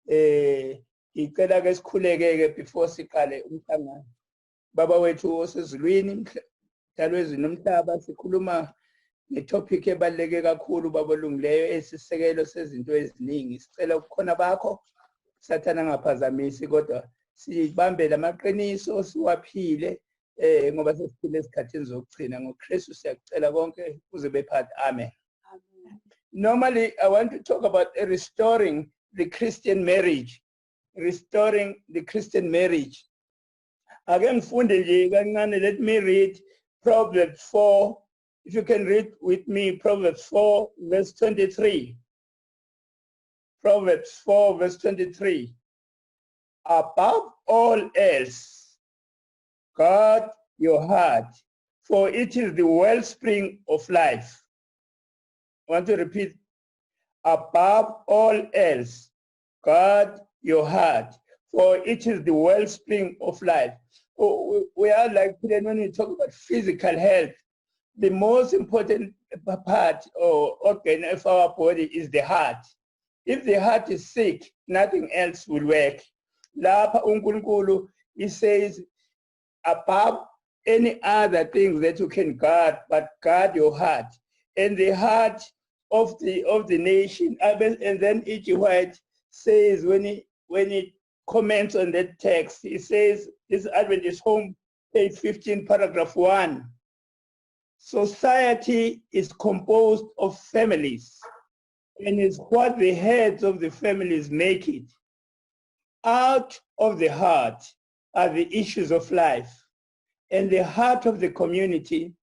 Ngicela ke sikhuleke before siqale umhlangano. Baba wethu osezulwini, Mdali wezulu nomhlaba, sikhuluma ngetopic ebaluleke kakhulu baba olungileyo, esisekelo sezinto eziningi. Sicela ukukhona bakho, Sathana angaphazamisi, kodwa sibambe lamaqiniso siwaphile ngoba sesiphile esikhathini zokugcina. NgoKristu siyakucela konke kuze bephathe. Amen. Normally, I want to talk about restoring the Christian marriage. Restoring the Christian marriage. Again, let me read Proverbs 4. If you can read with me, Proverbs 4, verse 23. Proverbs 4, verse 23. Above all else, guard your heart, for it is the wellspring of life. I want to repeat. Above all else, guard your heart, for it is the wellspring of life. We are like when we talk about physical health, the most important part or organ of our body is the heart. If the heart is sick, nothing else will work. Lapha uNkulunkulu, he says, above any other thing that you can guard, but guard your heart. And the heart of the nation. And then E.G. White says, when he comments on that text, he says, this Adventist Home, page 15, paragraph 1. Society is composed of families, and is what the heads of the families make it. Out of the heart are the issues of life, and the heart of the community,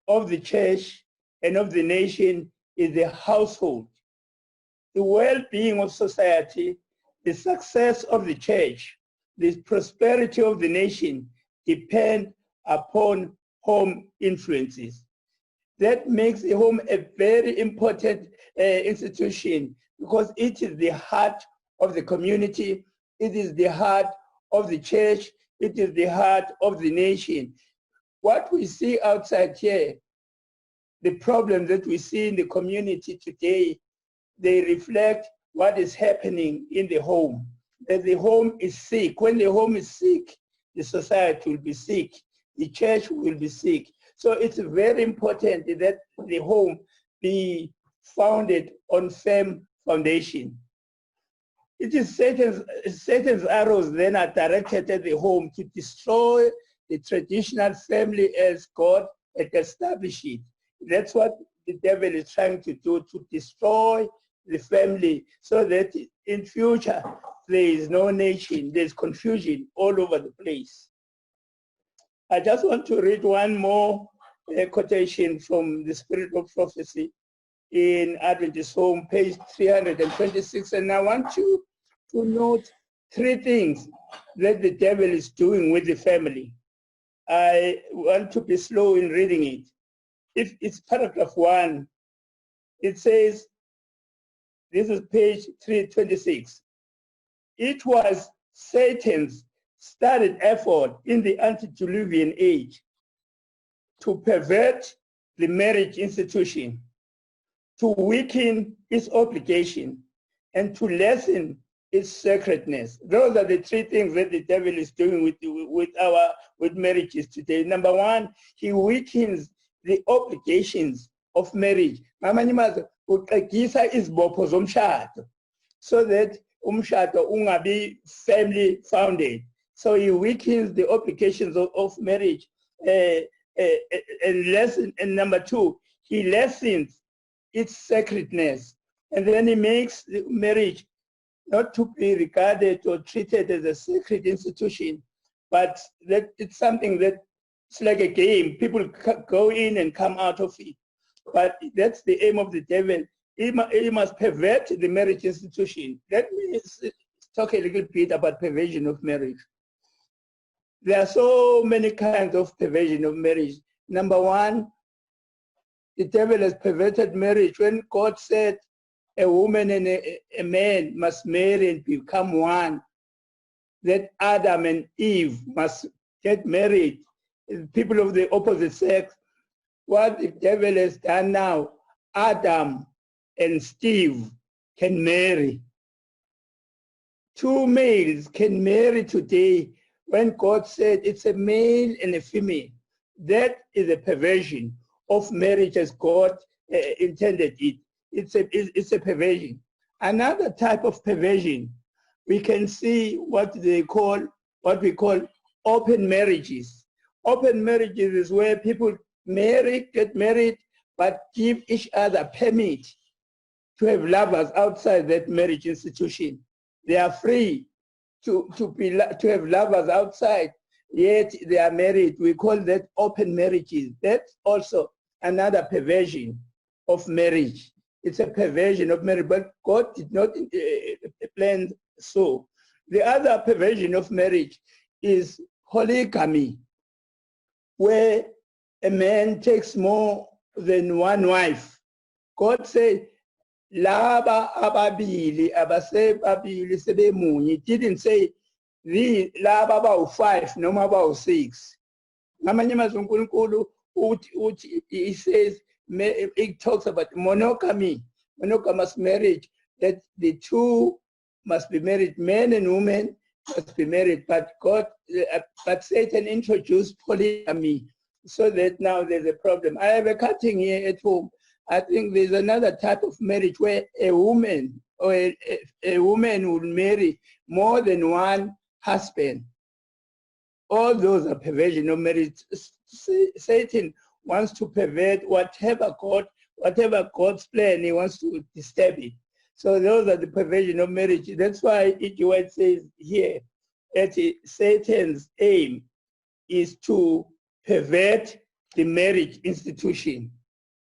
of the church, and of the nation is the household. The well-being of society, the success of the church, the prosperity of the nation depend upon home influences. That makes the home a very important institution, because it is the heart of the community, it is the heart of the church, it is the heart of the nation. What we see outside here, the problems that we see in the community today, they reflect what is happening in the home. That the home is sick. When the home is sick, the society will be sick, the church will be sick. So it's very important that the home be founded on firm foundation. It is Satan's arrows then are directed at the home to destroy the traditional family as God had established it. That's what the devil is trying to do, to destroy the family, so that in future there is no nation, there's confusion all over the place. I just want to read one more quotation from the Spirit of Prophecy in Adventist Home, page 326, and I want you to note three things that the devil is doing with the family. I want to be slow in reading it. If it's paragraph 1, it says, this is page 326. It was Satan's studied effort in the antediluvian age to pervert the marriage institution, to weaken its obligation, and to lessen its sacredness. Those are the three things that the devil is doing with marriages today. Number one, he weakens the obligations of marriage. So that umshado ungabi family founded. So he weakens the obligations of marriage. And number two, he lessens its sacredness. And then he makes the marriage not to be regarded or treated as a sacred institution, but that it's something that it's like a game. People go in and come out of it. But that's the aim of the devil. He must pervert the marriage institution. Let me talk a little bit about perversion of marriage. There are so many kinds of perversion of marriage. Number one, the devil has perverted marriage. When God said a woman and a man must marry and become one, that Adam and Eve must get married, people of the opposite sex, what the devil has done now, Adam and Steve can marry. Two males can marry today when God said it's a male and a female. That is a perversion of marriage as God intended it. It's a perversion. Another type of perversion, we can see what we call open marriages. Open marriages is where people get married, but give each other permit to have lovers outside that marriage institution. They are free to have lovers outside, yet they are married. We call that open marriages. That's also another perversion of marriage. It's a perversion of marriage, but God did not plan so. The other perversion of marriage is polygamy, where a man takes more than one wife. God said, laba ababili abasebabili sebemunye. It didn't say laba abawu-5 noma abawu-6. Ngamanye amazwi uNkulunkulu he says, it talks about monogamy, monogamous marriage, that the two must be married, men and women must be married, but Satan introduced polygamy, so that now there's a problem. I have a cutting here at home. I think there's another type of marriage where a woman or a woman would marry more than one husband. All those are perversion of marriage. Satan wants to pervert whatever God's plan, he wants to disturb it. So those are the perversion of marriage. That's why it says here that Satan's aim is to pervert the marriage institution.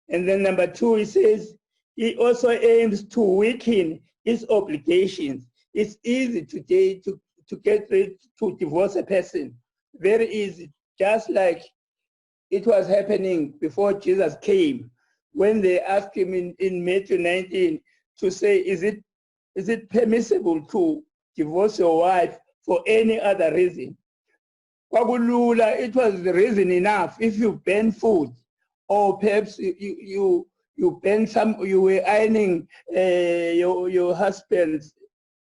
And then number 2, he says, he also aims to weaken its obligations. It's easy today to get ready to divorce a person. Very easy, just like it was happening before Jesus came, when they asked him in Matthew 19 to say, is it permissible to divorce your wife for any other reason? It was the reason enough. If you burn food, or perhaps you burn you were ironing your husband's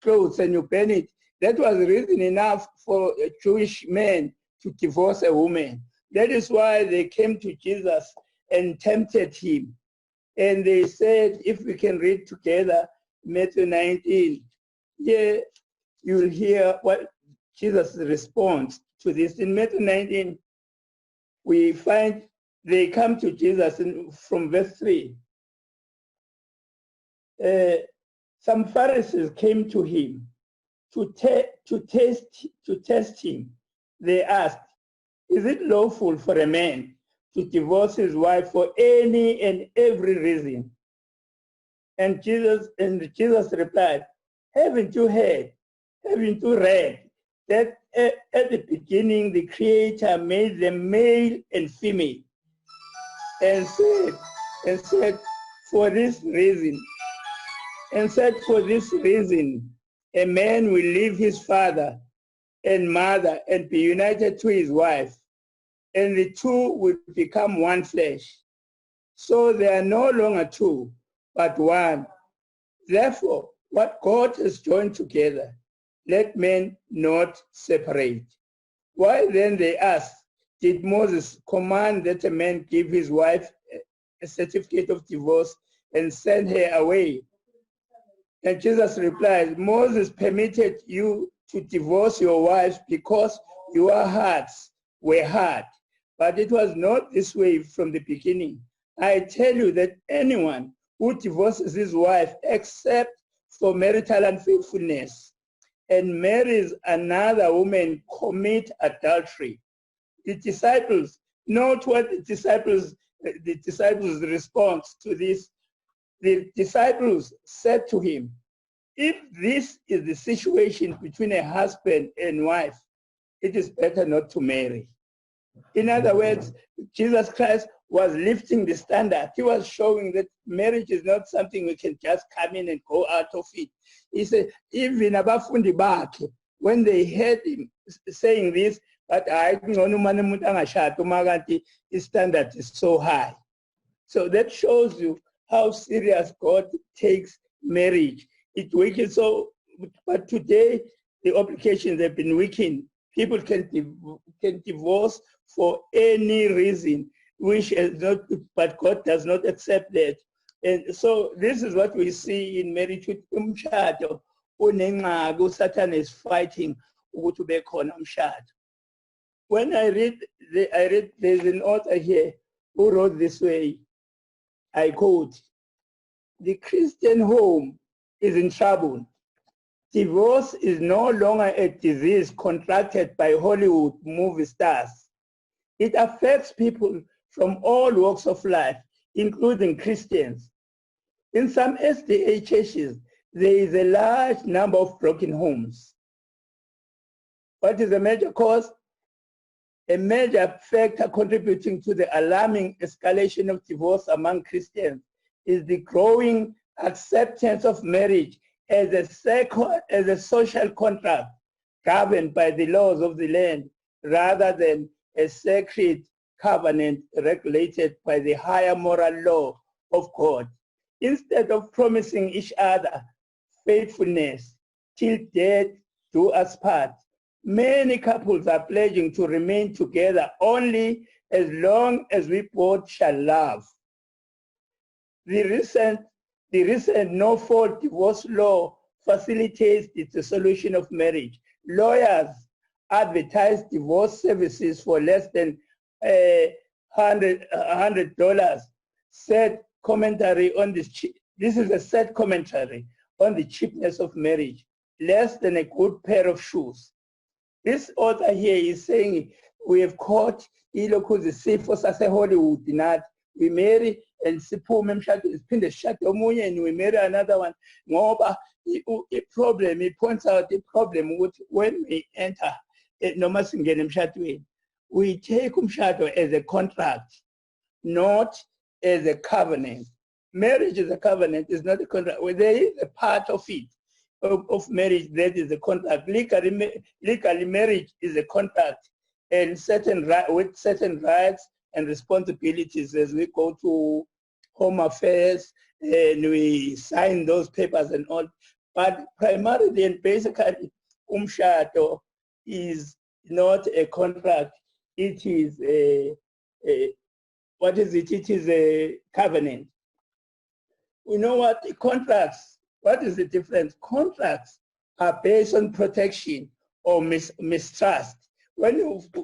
clothes and you burn it, that was reason enough for a Jewish man to divorce a woman. That is why they came to Jesus and tempted him. And they said, if we can read together Matthew 19, here you'll hear what Jesus' response to this. In Matthew 19, we find they come to Jesus from verse 3. Some Pharisees came to him to test him. They asked, is it lawful for a man to divorce his wife for any and every reason? And Jesus replied, haven't you read that at the beginning the Creator made them male and female, and said for this reason, a man will leave his father and mother and be united to his wife, and the two will become one flesh. So they are no longer two, but one. Therefore, what God has joined together, let men not separate. Why then, they asked, did Moses command that a man give his wife a certificate of divorce and send her away? And Jesus replied, Moses permitted you to divorce your wives because your hearts were hard. But it was not this way from the beginning. I tell you that anyone who divorces his wife except for marital unfaithfulness and marries another woman commit adultery. The disciples, note what the disciples' response to this. The disciples said to him, if this is the situation between a husband and wife, it is better not to marry. In other words, Jesus Christ was lifting the standard. He was showing that marriage is not something we can just come in and go out of it. He said, even abafundi bakhe, when they heard him saying this, but his standard is so high. So that shows you how serious God takes marriage. It wicked so, but today the obligations have been weakened. People can divorce for any reason, which is not, but God does not accept that. And so this is what we see in marriage with umshado. Unenqaku, Satan is fighting ukuthi ube khona umshado. When I read, there's an author here who wrote this way, I quote, "The Christian home is in trouble. Divorce is no longer a disease contracted by Hollywood movie stars. It affects people from all walks of life, including Christians. In some SDA churches, there is a large number of broken homes. What is the major cause? A major factor contributing to the alarming escalation of divorce among Christians is the growing acceptance of marriage as a social contract governed by the laws of the land rather than a sacred covenant regulated by the higher moral law of God. Instead of promising each other faithfulness till death do us part, many couples are pledging to remain together only as long as we both shall love. The recent no-fault divorce law facilitates the dissolution of marriage. Lawyers advertise divorce services for less than $100. Said commentary on this. This is a sad commentary on the cheapness of marriage, less than a good pair of shoes. This author here is saying we have caught ilokuzi sifo sase Hollywood not we marry and siphume emshadweni siphinde sishade omunye and we marry another one ngoba problem, it points out the problem when we enter noma singena emshadweni, we take umshado as a contract, not as a covenant. Marriage is a covenant, it's not a contract. Well, there is a part of it of marriage that is a contract. Legally, marriage is a contract, and with certain rights and responsibilities as we go to home affairs and we sign those papers and all. But primarily and basically, umshado is not a contract. It is what is it? It is a covenant. You know what? Contracts, what is the difference? Contracts are based on protection or mistrust. When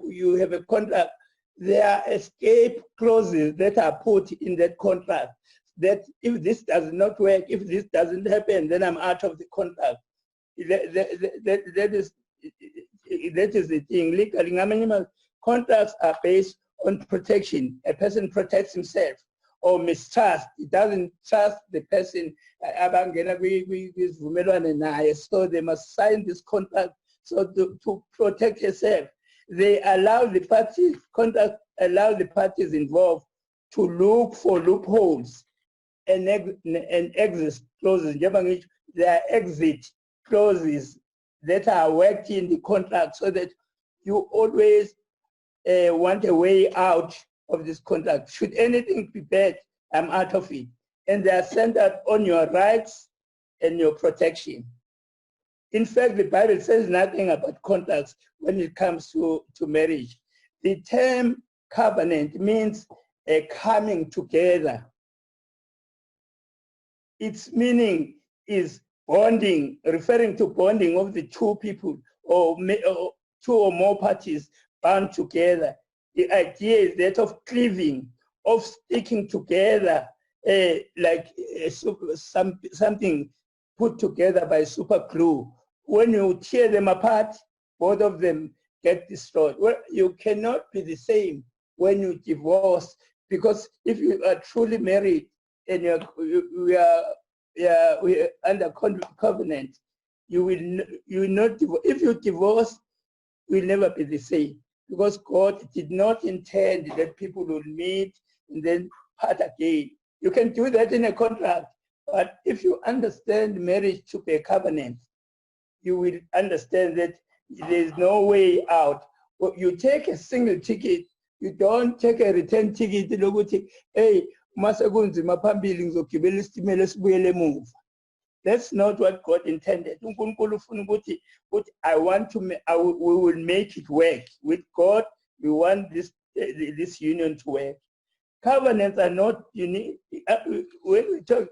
you have a contract, there are escape clauses that are put in that contract that if this does not work, if this doesn't happen, then I'm out of the contract. That is the thing. Legally, contracts are based on protection. A person protects himself, or mistrust. He doesn't trust the person. So they must sign this contract so to protect yourself. They allow the parties, contract allow the parties involved to look for loopholes and exit clauses. There are exit clauses that are worked in the contract so that you always want a way out of this contract. Should anything be bad, I'm out of it. And they are centered on your rights and your protection. In fact, the Bible says nothing about contracts when it comes to marriage. The term covenant means a coming together. Its meaning is bonding, referring to bonding of the two people or two or more parties bound together. The idea is that of cleaving, of sticking together, like something put together by super glue. When you tear them apart, both of them get destroyed. Well, you cannot be the same when you divorce, because if you are truly married and we are under covenant, you will not divorce. If you divorce, you will never be the same, because God did not intend that people will meet and then part again. You can do that in a contract, but if you understand marriage to be a covenant, you will understand that there's no way out. You take a single ticket, you don't take a return ticket. Hey, masakunzima phambili ngizogibela isitimela esibuyele emuva. That's not what God intended. uNkulunkulu ufuna ukuthi we will make it work. With God, we want this union to work. Covenants are not unique. When we talk,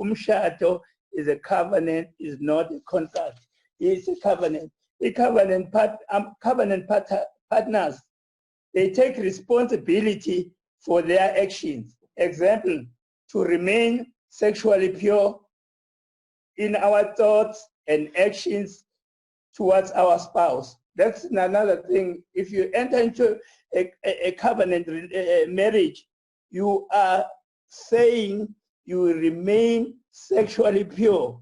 umshado is a covenant, is not a contract. It's a covenant. The covenant partners, they take responsibility for their actions. Example, to remain sexually pure in our thoughts and actions towards our spouse. That's another thing. If you enter into a covenant marriage, you are saying you will remain sexually pure,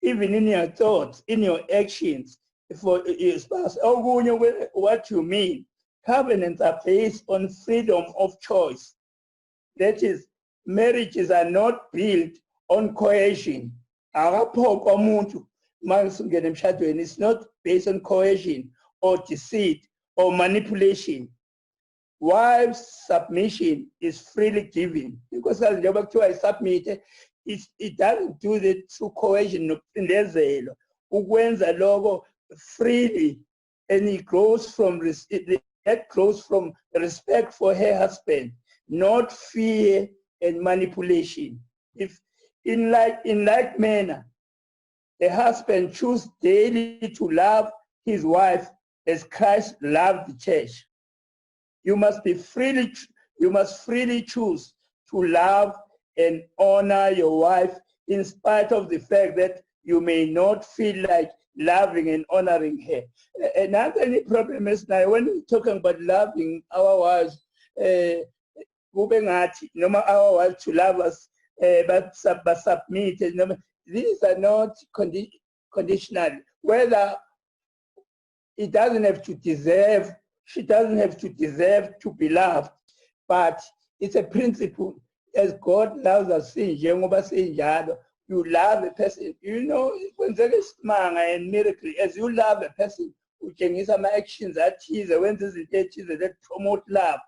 even in your thoughts, in your actions, for your spouse. What you mean? Covenants are based on freedom of choice. That is, marriages are not built on coercion. It's not based on coercion or deceit or manipulation. Wives' submission is freely given. Because as I submit, it doesn't do that through coercion. Freely, and it grows from respect for her husband, not fear and manipulation. If in like manner, a husband chooses daily to love his wife as Christ loved the church. You must freely choose to love and honor your wife in spite of the fact that you may not feel like loving and honoring her. Another problem is now when we're talking about loving our wives, our wives to love us, but submit. These are not conditional. Whether it doesn't have to deserve, she doesn't have to deserve to be loved, but it's a principle. As God loves us, you love a person. You know, when there is and miracle, as you love a person, you can use some actions that promote love.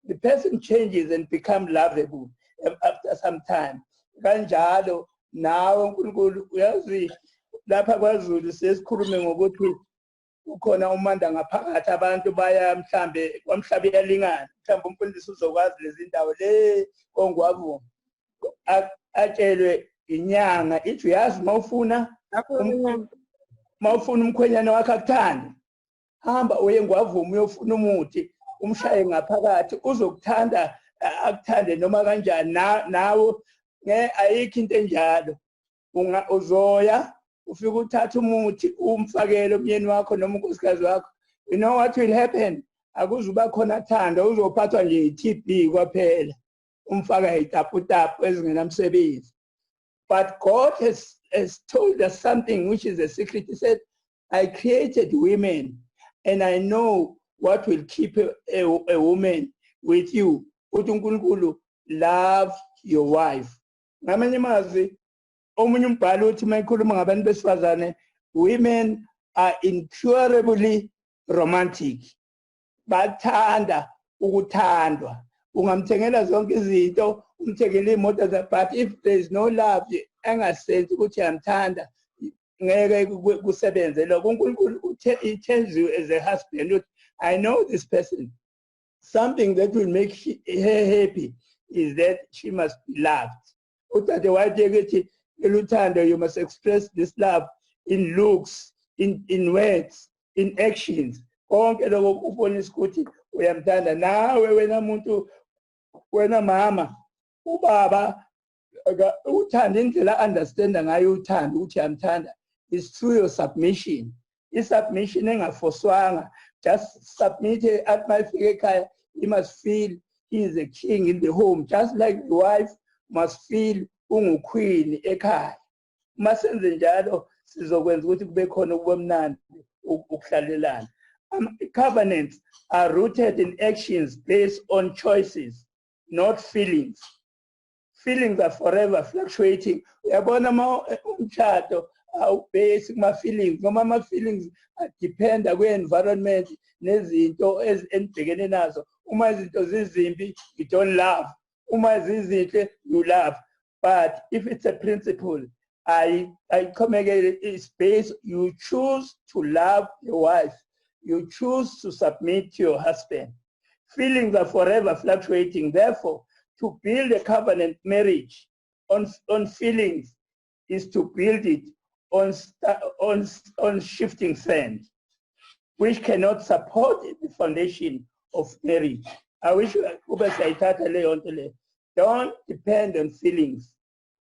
The person changes and becomes lovable after some time. Now, uyazi lapha kwaZulu sesikhulume ngokuthi ukhona umanda ngaphakathi abantu baya mhlambe kwamhlabe yalingana mhlambe umfundisi uzokwazi lezi ndawo le kongwavuma atshelwe inyanga ithi uyazi mawufuna umkhwenyana wakhe akuthande hamba uye ngwavuma uyofuna umuthi umshaye ngaphakathi uzokuthanda akuthande noma kanjani nawe ayikho into enjalo uzoya ufike uthatha umuthi umfakele umyeni wakho noma unkosikazi wakho. You know what will happen? Akuzuba khona thanda uzophathwa nje i-TB kwaphela umfaka itaputapu ezingenamsebenzi. But God has told us something which is a secret. He said, I created women and I know what will keep a woman with you. Uthi uNkulunkulu, love your wife. Ngamanye amazwi omunye umbhalo uthi mayikhuluma ngabantu besifazane, women are incurably romantic. Bathanda ukuthandwa. Ungamthengela zonke izinto, umthengele imoto, but if there is no love, engasenzi ukuthi uyamthanda, ngeke kusebenze lokho. uNkulunkulu he tells you as a husband, I know this person. Something that will make her happy is that she must be loved. You must express this love in looks, in words, in actions. Wena mama, ubaba, uthanda indlela understanda ngayo uthanda ukuthi uyamthanda is through your submission. Submission engafoswanga. Just submit at my figure. He must feel he is a king in the home, just like the wife must feel queen ekhaya. Masenze njalo sizokwenza ukuthi kube khona ubumnandi ukuhlalelana. Covenants are rooted in actions based on choices, not feelings. Feelings are forever fluctuating. Uyabona umshado basic feelings, noma feelings depend kwi-environment nezinto enibhekene nazo. Uma izinto zizimbi, you don't love. Uma zizinhle, you love. But if it's a principle, I come again, it's based, you choose to love your wife. You choose to submit to your husband. Feelings are forever fluctuating. Therefore, to build a covenant marriage on feelings is to build it on shifting sand, which cannot support the foundation of marriage. I wish don't depend on feelings.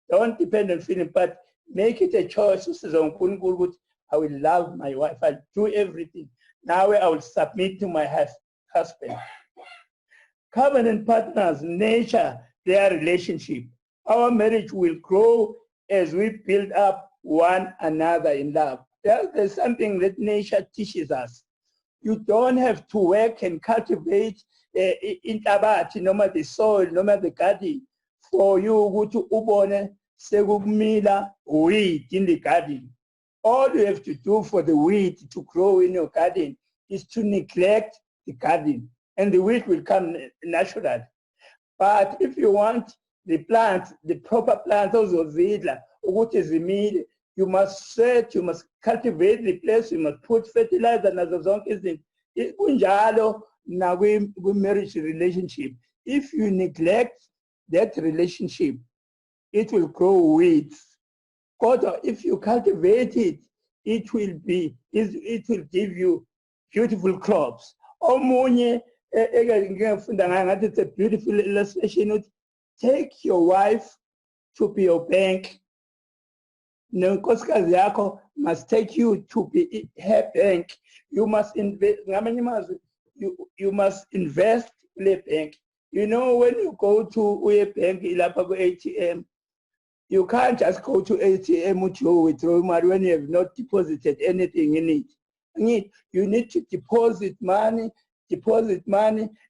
Don't depend on feelings, but make it a choice. I will love my wife. I'll do everything. Now I will submit to my husband. Covenant partners nurture their relationship. Our marriage will grow as we build up one another in love. There's something that nature teaches us. You don't have to work and cultivate intabati, no matter the soil, no matter the garden, for you to ubone segumila weed in the garden. All you have to do for the weed to grow in your garden is to neglect the garden, and the weed will come naturally. But if you want the plant, the proper plant, also vidla, what is the meat, you must search, you must cultivate the place, you must put fertilizer nazo zonke izinto. Kunjalo na marriage relationship. If you neglect that relationship, it will grow weeds. But if you cultivate it, it will give you beautiful crops. Omunye it's a beautiful illustration. Take your wife to be your bank. Nkosikazi yako must take you to be her bank. You must invest. You must invest in a bank. You know, when you go to a bank, ATM, you can't just go to ATM to withdraw money when you have not deposited anything in it. You need to deposit money,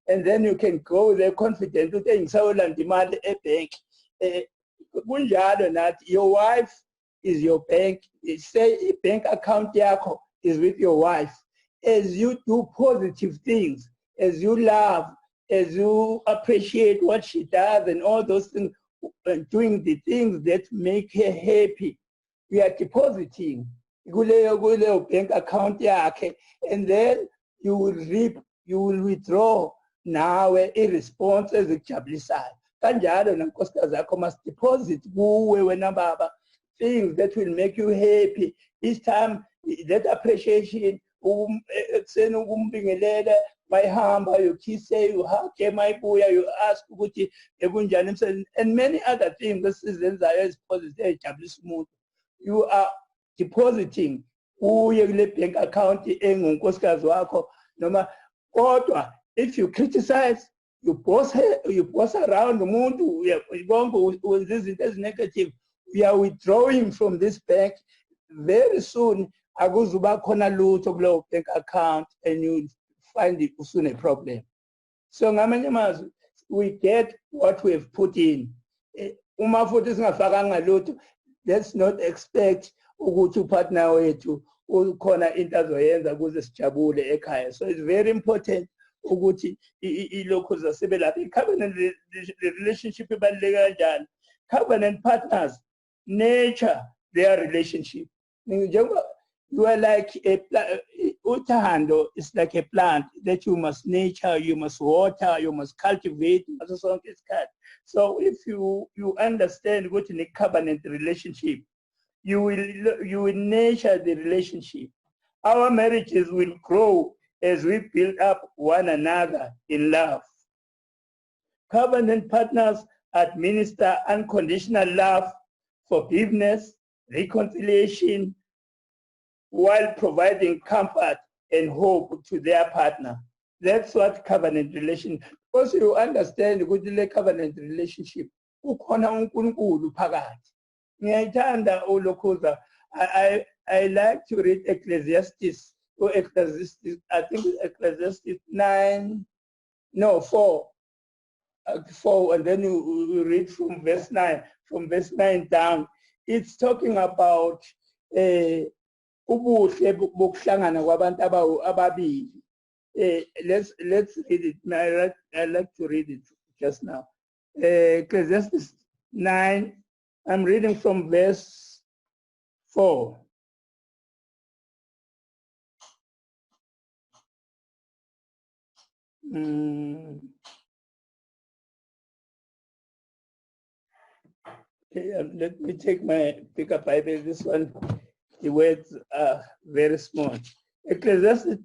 and then you can go there confident to demand a bank. Your wife is your bank. Say a bank account yako is with your wife. As you do positive things, as you love, as you appreciate what she does and all those things, doing the things that make her happy, we are depositing kuleyo bank account yakhe, and then you will reap, you will withdraw nawe i-response ezikujabulisayo. Kanjalo nankosikazi yakho must deposit kuwe wena baba things that will make you happy. Each time that appreciation, ekuseni ukumbingelela, mayihamba, you kiss her, you hug her, mayibuya, you ask ukuthi ekunjani emsebenzini, and many other things esizenzayo ezipositive ezijabulisa umuntu. You are depositing kuye kule bank account engunkosikazi wakho noma. Kodwa if you criticize, you boss around umuntu, bonke wenza izinto ezinegative, we are withdrawing from this bank. Very soon akuzuba khona lutho kuleyo bank account, and you find it soon a problem. So ngamanye amazwi, we get what we have put in. Uma futhi singafakanga lutho, let's not expect ukuthi upartner wethu ukhona into azoyenza ukuze sijabule ekhaya. So it's very important ukuthi ilokho zasebelapha. I-covenant relationship ibaluleke kanjani? Covenant partners nurture their relationship. You are like uthando is like a plant that you must nurture, you must water, you must cultivate. So if you understand what in a covenant relationship, you will nurture the relationship. Our marriages will grow as we build up one another in love. Covenant partners administer unconditional love, forgiveness, reconciliation, while providing comfort and hope to their partner. That's what covenant relationship. Because you understand the covenant relationship, ukhona uNkulunkulu phakathi. Ngiyayithanda ulokhuza. I like to read Ecclesiastes, I think Ecclesiastes 4, and then you read from verse 9, down. It's talking about ubuhle bokuhlangana kwabantu ababili. Let's read it. I like to read it just now. Ecclesiastes 9, I'm reading from verse 4. Okay, let me pick up Bible. This one, the words are very small. Ecclesiastes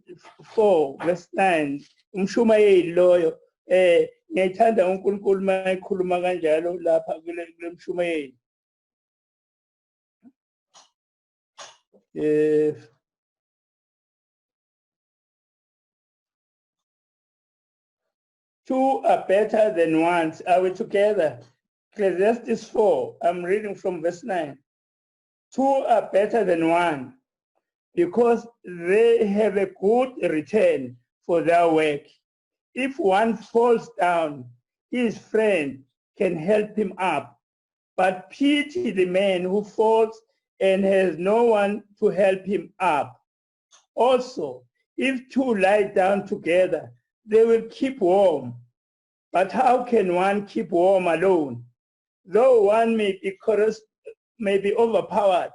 4, verse 9. Umshumayeli loyo ngiyayithanda uNkulunkulu mayekhuluma kanjalo lapha kule mshumayeli. Two are better than one. Are we together? Ecclesiastes 4, I'm reading from verse 9. Two are better than one because they have a good return for their work. If one falls down, his friend can help him up. But pity the man who falls and has no one to help him up. Also, if two lie down together, they will keep warm. But how can one keep warm alone? Though one may be overpowered,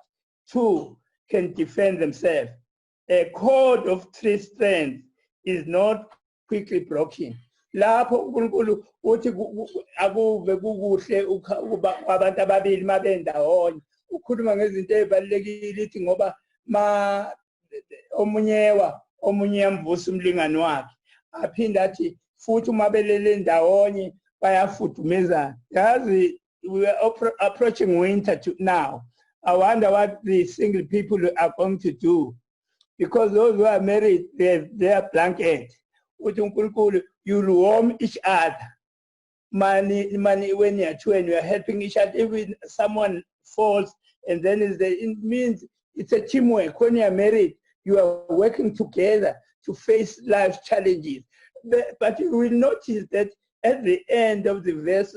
two can defend themselves. A cord of three strands is not quickly broken. Lapho uNkulunkulu uthi akuve kukuhle abantu ababili mabendawonye. Ukhuluma ngezinto ezibalekile ithi ngoba omunye yamvusa umlingani wakhe. Aphinda athi futhi uma belele ndawonye bayafudumezana. Yazi we are approaching winter now. I wonder what the single people are going to do, because those who are married, they have their blanket. You'll warm each other. Money when you're two and you're helping each other. Even someone falls, and then it means it's a teamwork. When you're married, you are working together to face life's challenges. But you will notice that at the end of the verse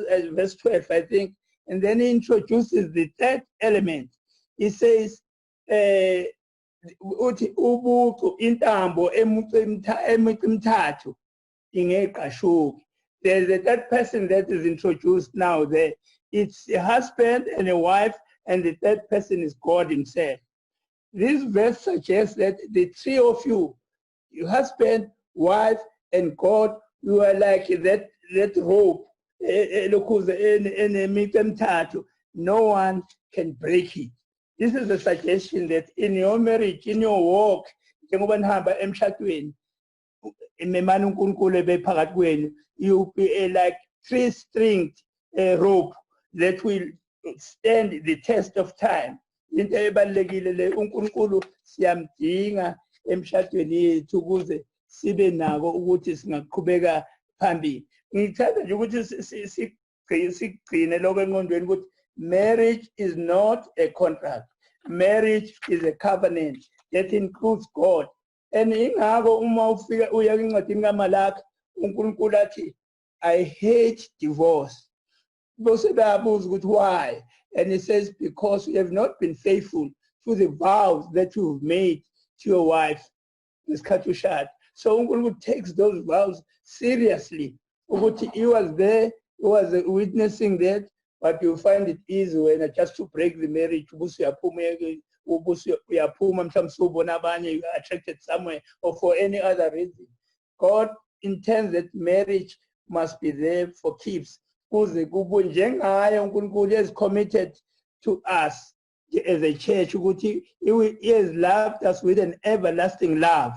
12, I think, and then he introduces the third element. He says, there's a third person that is introduced now there. It's a husband and a wife, and the third person is God himself. This verse suggests that the three of you, your husband, wife, and God, you are like that rope. No one can break it. This is a suggestion that in your marriage, in your walk, you be like three-stringed rope that will stand the test of time. Into ebalekile le uNkulunkulu siyamdinga emshadweni yethu ukuze sibe nako ukuthi singaqhubeka phambili. Ngithanda nje ukuthi sigcine lokho engqondweni ukuthi marriage is not a contract. Marriage is a covenant that includes God. And ingako uma ufika uya encwadini kaMalaki uNkulunkulu athi I hate divorce. Bose bayabuza ukuthi why? And he says because you have not been faithful to the vows that you've made to your wife. So uNkulunkulu takes those vows seriously. He was there, he was witnessing that, but you find it easy when just to break the marriage, you are attracted somewhere or for any other reason. God intends that marriage must be there for keeps. uNkulunkulu is committed to us as a church. He has loved us with an everlasting love.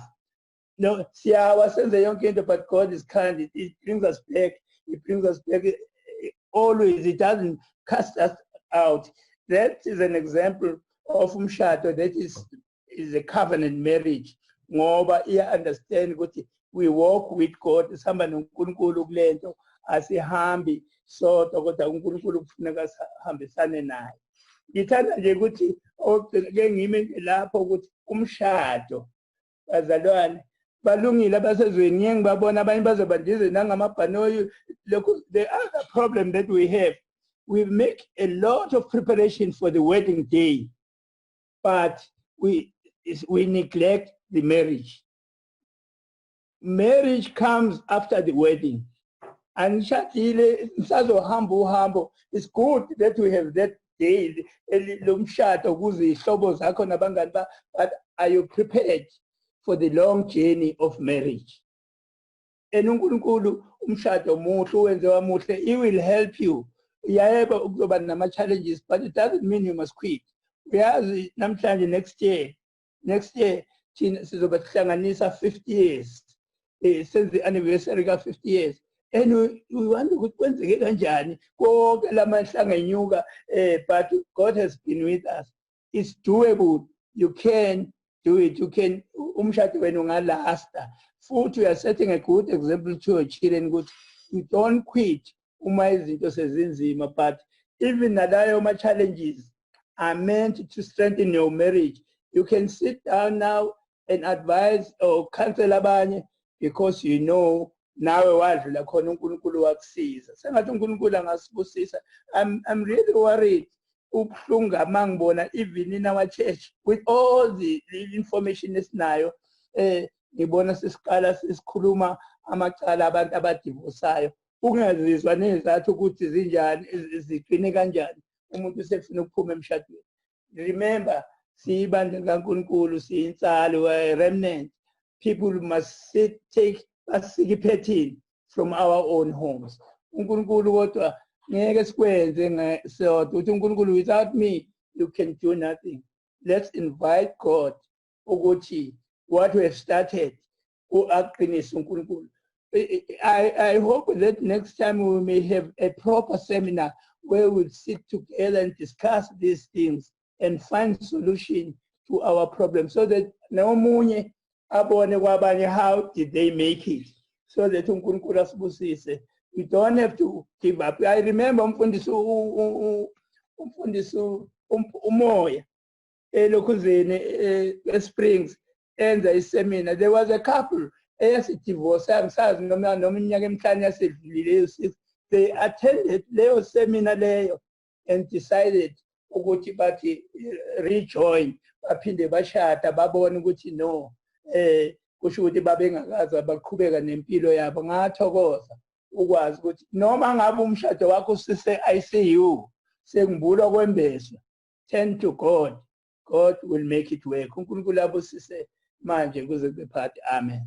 No, but God is kind. It brings us back. It brings us back always. It doesn't cast us out. That is an example of umshado. That is a covenant marriage. Ngoba understand ukuthi we walk with God. Sihamba noNkulunkulu kulento asihambi sodwa kodwa uNkulunkulu kufuneka sihambisane naye. Ngithanda nje ukuthi ke ngime lapho ukuthi umshado bazalwane balungile abasezweni ngeke ngibabona abanye bazobandize nangamabhanoyi. The other problem that we make a lot of preparation for the wedding day, but we neglect the marriage. Marriage comes after the wedding. And it's good that we have that day lomshado kuze ihlobo zakho nabangani ba, but are you prepared for the long journey of marriage? uNkulunkulu umshado muhle uwenze wamuhle, he will help you. Yebo ukuzoba nama challenges, but it doesn't mean you must quit. Uyazi namhlanje next year thina sizoba sihlanganisa 50 years. Since the anniversary ka 50 years. And we want ukuthi kwenzeke kanjani konke lamahlanga enyuka, but God has been with us. It's doable. You can do it. You can umshado wenu ungalasta. Futhi we are setting a good example to your children ukuthi you don't quit uma izinto sezinzima, but even nalayo ma challenges are meant to strengthen your marriage. You can sit down now and advise or counsel abanye because you know nawe wadlula khona uNkulunkulu wakusiza. Sengathi uNkulunkulu angasibusisa. I'm really worried ubuhlungu amangibona even in our church with all the information esinayo, ngibona sesiqala sisikhuluma amacala abantu abadivosayo, ungazizwa nezathu ukuthi zinjani ziqine kanjani umuntu usefuna ukuphuma emshadweni. Remember, siyibandla kaNkulunkulu, siyinsalo, remnant. People must take us from our own homes. uNkulunkulu kodwa ngeke sikwenze sodwa uthi uNkulunkulu, without me you can do nothing. Let's invite God ukuthi what we have started uaqinise uNkulunkulu. I hope that next time we may have a proper seminar where we'll sit together and discuss these things and find solution to our problems, so that nomunye abone kwabanye how did they make it, so that uNkulunkulu asibusise. You don't have to give up. I remember umfundisi umoya elokhuzeni Springs enza iseminar. There was a couple eyasidivorce, angisazi noma iminyaka emihlanu yasedlulile 6. They attended leyo seminar leyo and decided ukuthi bathi rejoin, baphinde bashada, babone ukuthi no, kusho ukuthi babengakaza baqhubeka nempilo yabo. Ngathokoza ukwazi ukuthi noma ngabe umshado wakho sise ICU sengibulwa kwembeswa, turn to God. God will make it work. uNkulunkulu abusise manje kuze bephathi. Amen.